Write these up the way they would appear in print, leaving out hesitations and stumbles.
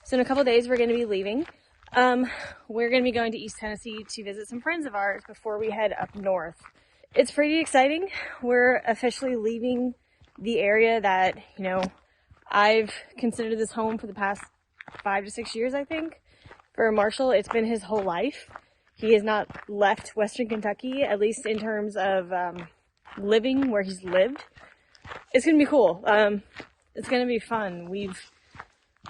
So in a couple days, we're going to be leaving. We're going to be going to East Tennessee to visit some friends of ours before we head up north. It's pretty exciting. We're officially leaving the area that, you know, I've considered this home for the past 5 to 6 years, I think. For Marshall, it's been his whole life. He has not left Western Kentucky, at least in terms of living where he's lived. It's going to be cool. It's going to be fun.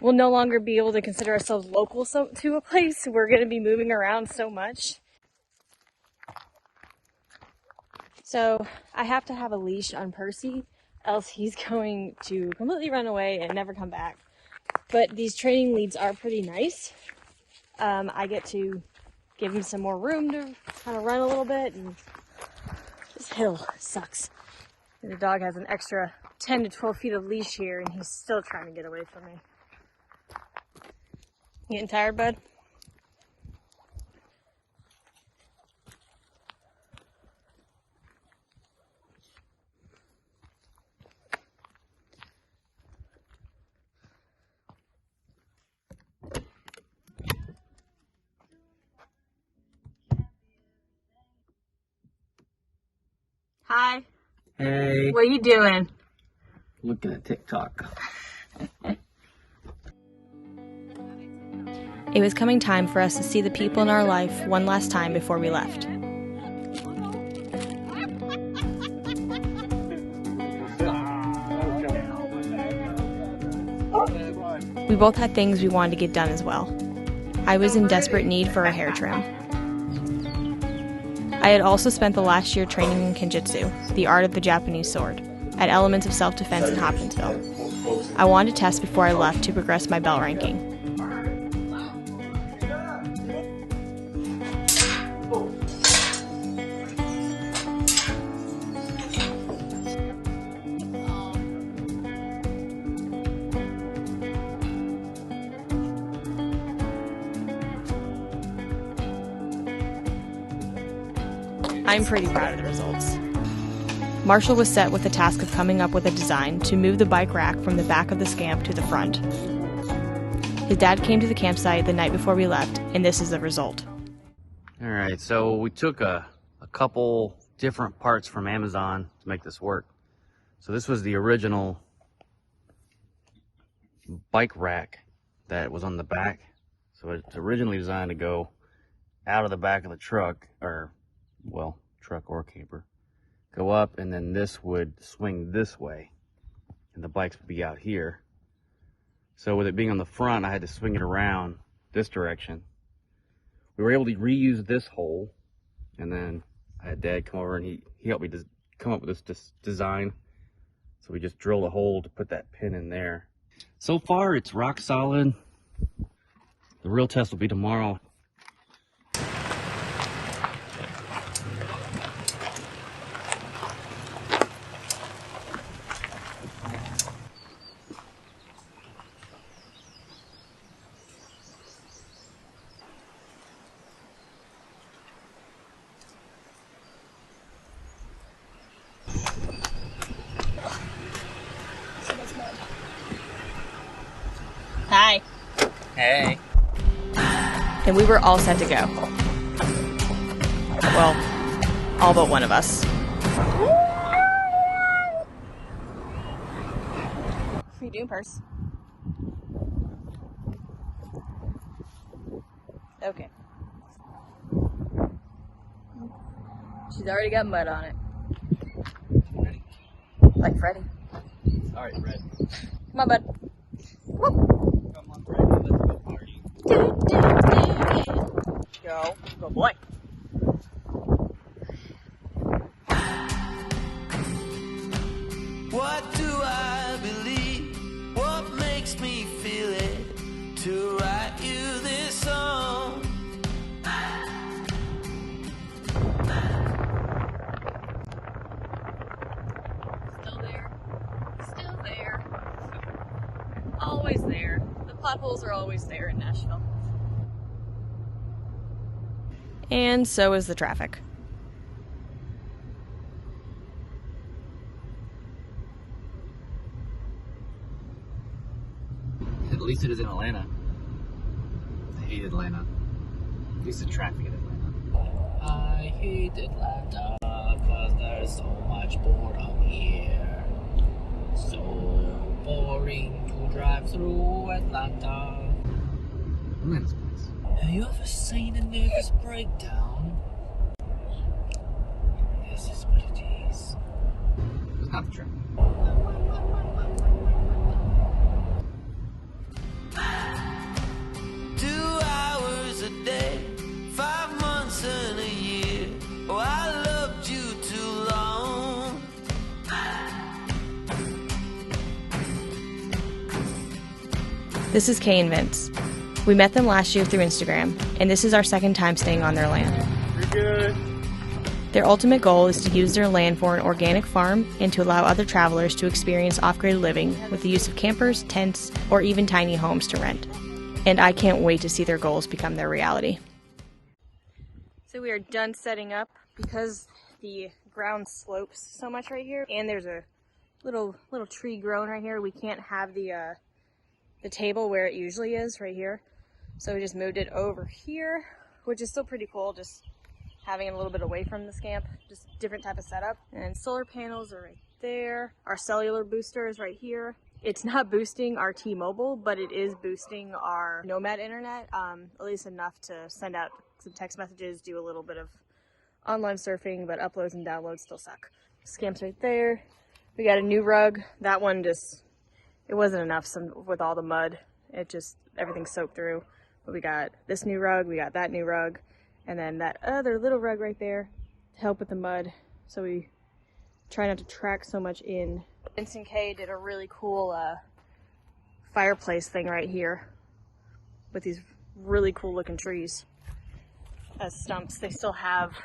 We'll no longer be able to consider ourselves local to a place. We're going to be moving around so much. So I have to have a leash on Percy, else he's going to completely run away and never come back. But these training leads are pretty nice. I get to give him some more room to kind of run a little bit, and this hill sucks. And the dog has an extra 10 to 12 feet of leash here, and he's still trying to get away from me. You getting tired, bud? Hi. Hey. What are you doing? Looking at TikTok. It was coming time for us to see the people in our life one last time before we left. We both had things we wanted to get done as well. I was in desperate need for a hair trim. I had also spent the last year training in Kenjutsu, the art of the Japanese sword, at Elements of Self-Defense in Hopkinsville. I wanted to test before I left to progress my belt ranking. I'm pretty proud of the results. Marshall was set with the task of coming up with a design to move the bike rack from the back of the Scamp to the front. His dad came to the campsite the night before we left, and this is the result. All right, so we took a couple different parts from Amazon to make this work. So this was the original bike rack that was on the back. So it's originally designed to go out of the back of the truck, truck or camper, go up, and then this would swing this way and the bikes would be out here. So with it being on the front, I had to swing it around this direction. We were able to reuse this hole, and then I had Dad come over and he helped me to come up with this design. So we just drilled a hole to put that pin in there. So far it's rock solid. The real test will be tomorrow. Hi. Hey. And we were all set to go. Well, all but one of us. What are you doing, Purse? Okay. She's already got mud on it. Like Freddy. All right, Fred. Come on, bud. Whoop. Come on, Fred. Let's go party. Go. Go, boy. What do I believe? What makes me feel it to write you this song? Still there. Still there. Always there. The potholes are always there in Nashville. And so is the traffic. At least it is in Atlanta. hate Atlanta. At least the traffic in Atlanta. I hate Atlanta because there's so much boredom here. So boring to drive through Atlanta. Atlanta's nice. Have you ever seen a nervous breakdown? This is what it is. It's not the traffic. 2 hours a day, 5 months and a year. Oh, I loved you too long. This is Kay and Vince. We met them last year through Instagram, and this is our second time staying on their land. You're good. Their ultimate goal is to use their land for an organic farm and to allow other travelers to experience off-grid living with the use of campers, tents, or even tiny homes to rent. And I can't wait to see their goals become their reality. So we are done setting up because the ground slopes so much right here, and there's a little tree growing right here. We can't have the table where it usually is right here. So we just moved it over here, which is still pretty cool, just having it a little bit away from the Scamp, just different type of setup. And solar panels are right there. Our cellular booster is right here. It's not boosting our T-Mobile, but it is boosting our nomad internet, at least enough to send out some text messages, do a little bit of online surfing, but uploads and downloads still suck. Scamp's right there. We got a new rug. That one just, it wasn't enough with all the mud. It just, everything soaked through. But we got this new rug, we got that new rug, and then that other little rug right there to help with the mud. So we try not to track so much in. Vince and Kay did a really cool fireplace thing right here with these really cool looking trees as stumps. They still have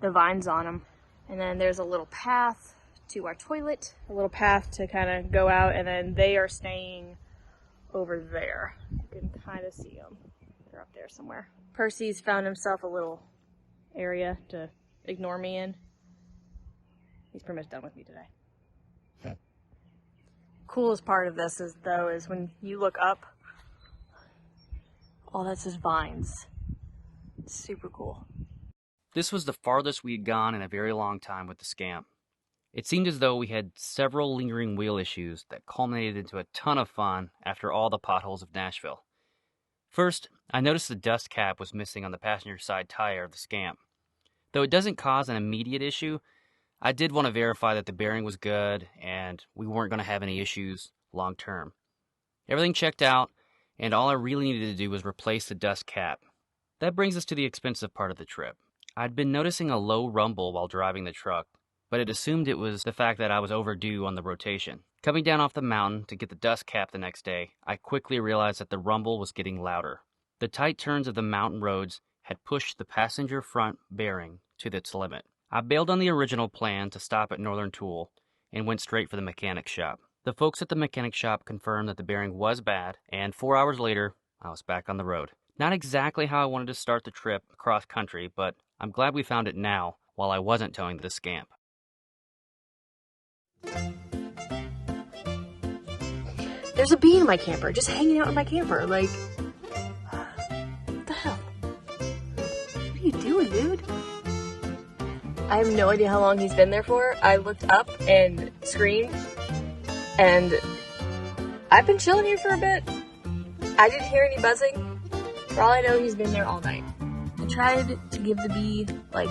the vines on them. And then there's a little path to our toilet, a little path to kind of go out, and then they are staying over there. You can kind of see them. They're up there somewhere. Percy's found himself a little area to ignore me in. He's pretty much done with me today. Coolest part of this is when you look up, all that's just vines. It's super cool. This was the farthest we had gone in a very long time with the Scamp. It seemed as though we had several lingering wheel issues that culminated into a ton of fun after all the potholes of Nashville. First, I noticed the dust cap was missing on the passenger side tire of the Scamp. Though it doesn't cause an immediate issue, I did want to verify that the bearing was good and we weren't going to have any issues long term. Everything checked out, and all I really needed to do was replace the dust cap. That brings us to the expensive part of the trip. I'd been noticing a low rumble while driving the truck, but it assumed it was the fact that I was overdue on the rotation. Coming down off the mountain to get the dust cap the next day, I quickly realized that the rumble was getting louder. The tight turns of the mountain roads had pushed the passenger front bearing to its limit. I bailed on the original plan to stop at Northern Tool and went straight for the mechanic shop. The folks at the mechanic shop confirmed that the bearing was bad, and 4 hours later, I was back on the road. Not exactly how I wanted to start the trip across country, but I'm glad we found it now while I wasn't towing the Scamp. There's a bee in my camper, just hanging out in my camper. Like, what the hell? What are you doing, dude? I have no idea how long he's been there for. I looked up and screamed, and I've been chilling here for a bit. I didn't hear any buzzing. For all I know, he's been there all night. I tried to give the bee, like,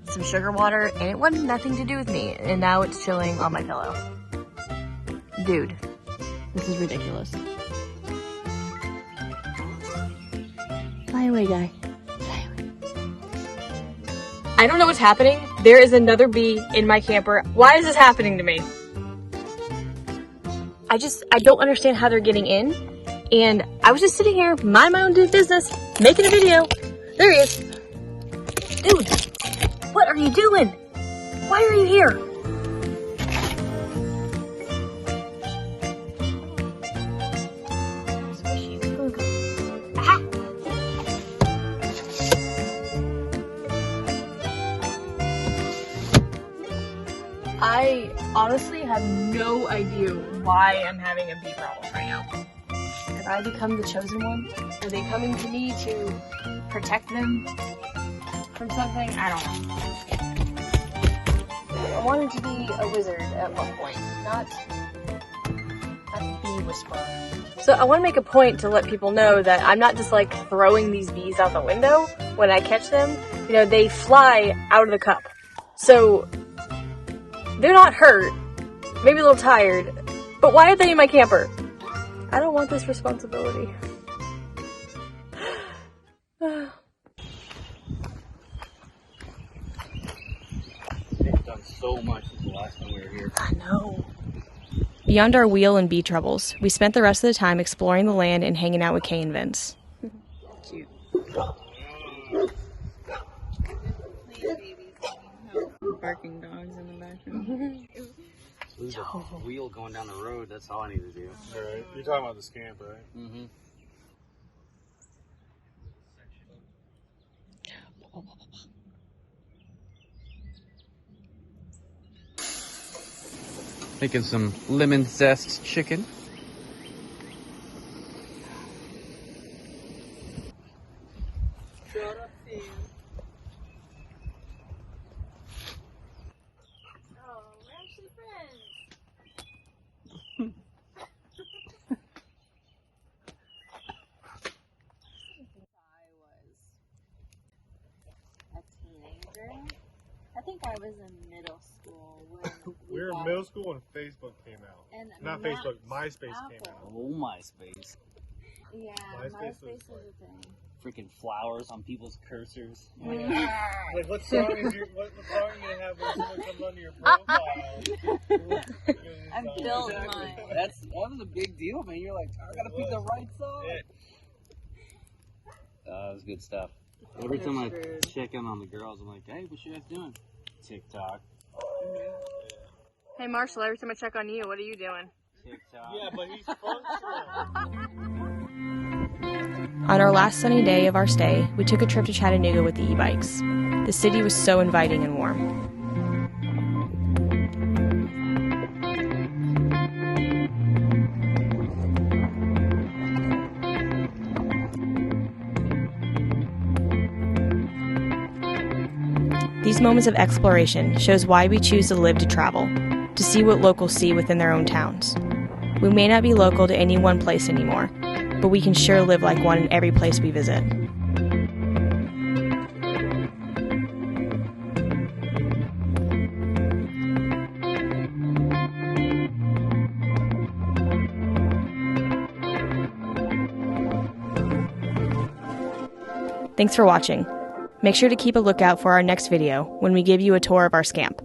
some sugar water, and it wanted nothing to do with me, and now it's chilling on my pillow. Dude, this is ridiculous. Fly away, guy. Fly away. I don't know what's happening. There is another bee in my camper. Why is this happening to me? I don't understand how they're getting in. And I was just sitting here, mind my own business, making a video. There he is. Dude, what are you doing? Why are you here? I honestly have no idea why I'm having a bee problem right now. Because I become the chosen one? Are they coming to me to protect them from something? I don't know. I wanted to be a wizard at one point, not a bee whisperer. So I want to make a point to let people know that I'm not just like throwing these bees out the window when I catch them. You know, they fly out of the cup. So they're not hurt, maybe a little tired, but why are they in my camper? I don't want this responsibility. They've done so much since the last time we were here. I know. Beyond our wheel and bee troubles, we spent the rest of the time exploring the land and hanging out with Kay and Vince. Cute. Barking dogs in the background. There's a wheel going down the road. That's all I need to do. Alright. You're talking about the Scamp, right? Mm-hmm. Making some lemon zest chicken. I think I was in middle school when We were in middle school when Facebook came out. And Not Facebook, MySpace came out. Oh, MySpace. Yeah, MySpace MySpace was was a thing. Freaking flowers on people's cursors. Like, what song is your, what song are you gonna have when someone comes onto your profile? I built mine. That was a big deal, man. You're like, I gotta pick the right song. Yeah. That was good stuff. Every time I check in on the girls, I'm like, hey, what you guys doing? TikTok. Hey Marshall, every time I check on you, what are you doing? TikTok. Yeah, but he's functional. On our last sunny day of our stay, we took a trip to Chattanooga with the e-bikes. The city was so inviting and warm. These moments of exploration shows why we choose to live to travel, to see what locals see within their own towns. We may not be local to any one place anymore, but we can sure live like one in every place we visit. Thanks for watching. Make sure to keep a lookout for our next video when we give you a tour of our Scamp.